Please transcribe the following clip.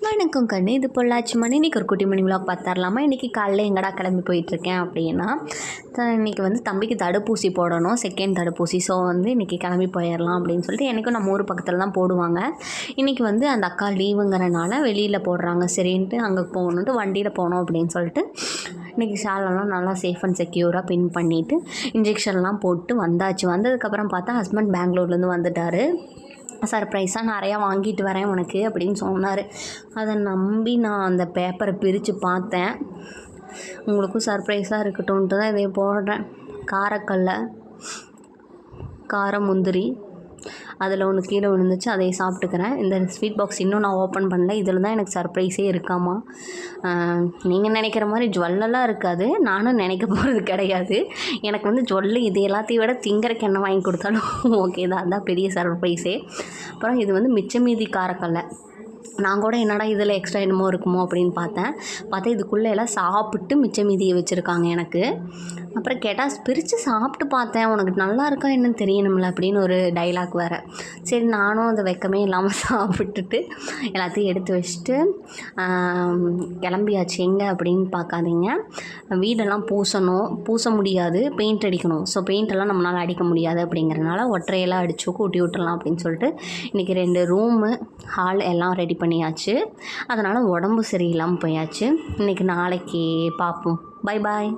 வணக்கம் கண்ணு, இது பொள்ளாச்சி மணி. இன்றைக்கி ஒரு குட்டி மணி விலாக் பார்த்துடலாமா? இன்றைக்கி காலையில் எங்கடா கிளம்பி போயிட்டுருக்கேன் அப்படின்னா, இன்றைக்கி தம்பிக்கு தடுப்பூசி போடணும், செகண்ட் தடுப்பூசி. ஸோ இன்றைக்கி கிளம்பி போயிடலாம் அப்படின்னு சொல்லிட்டு, எனக்கும் நம்ம ஊர் பக்கத்தில் தான் போடுவாங்க. இன்றைக்கி அந்த அக்கா லீவுங்கிறனால வெளியில் போடுறாங்க. சரின்ட்டு அங்கே போகணுன்ட்டு வண்டியில் போனோம் அப்படின்னு சொல்லிட்டு, இன்றைக்கி ஷாலெல்லாம் நல்லா சேஃப் அண்ட் செக்யூராக பின் பண்ணிவிட்டு இன்ஜெக்ஷன்லாம் போட்டு வந்தாச்சு. வந்ததுக்கப்புறம் பார்த்தா ஹஸ்பண்ட் பெங்களூர்லேருந்து வந்துட்டார். சர்ப்ரைஸாக நிறையா வாங்கிட்டு வரேன் உனக்கு அப்படின்னு சொன்னார். அதை நம்பி நான் அந்த பேப்பரை பிரித்து பார்த்தேன். உங்களுக்கும் சர்ப்ரைஸாக இருக்கட்டும்ன்ட்டு தான் இதை போடுறேன். காரக்கல்ல, கார முந்திரி, அதில் ஒன்று கீழே விழுந்துச்சு, அதை சாப்பிட்டுக்கிறேன். இந்த ஸ்வீட் பாக்ஸ் இன்னும் நான் ஓப்பன் பண்ணல. இதில் தான் எனக்கு சர்ப்ரைஸே இருக்காமா. நீங்கள் நினைக்கிற மாதிரி ஜுவல்லெல்லாம் இருக்காது, நானும் நினைக்க போகிறது கிடையாது. எனக்கு ஜுவல்லு இது எல்லாத்தையும் விட திங்கறக்கு என்ன வாங்கி கொடுத்தாலும் ஓகே தான், அதுதான் பெரிய சர்ப்ரைஸே. அப்புறம் இது மிச்ச மீதி காரக்கல்ல. நான் கூட என்னடா இதில் எக்ஸ்ட்ரா என்னமோ இருக்குமோ அப்படின்னு பார்த்தா இதுக்குள்ளே எல்லாம் சாப்பிட்டு மிச்ச மீதியை வச்சுருக்காங்க எனக்கு. அப்புறம் கேட்டால் பிரித்து சாப்பிட்டு பார்த்தேன், உனக்கு நல்லா இருக்கா என்னன்னு தெரியணும்ல அப்படின்னு ஒரு டைலாக் வேறு. சரி நானும் அதை வெக்கமே இல்லாமல் சாப்பிட்டுட்டு எல்லாத்தையும் எடுத்து வச்சுட்டு கிளம்பியாச்சு. எங்கே அப்படின்னு பார்க்காதீங்க, வீடெல்லாம் பூச முடியாது, பெயிண்ட் அடிக்கணும். ஸோ பெயிண்டெல்லாம் நம்மளால் அடிக்க முடியாது அப்படிங்கிறனால ஒற்றையெல்லாம் அடித்து கூட்டி விட்டுறலாம் அப்படின்னு சொல்லிட்டு இன்றைக்கி 2 ரூமு, ஹால் எல்லாம் ரெடி பண்ணியாச்சு. அதனால் உடம்பு சரியில்லாமல் போயாச்சு. நாளைக்கு பார்ப்போம். Bye bye.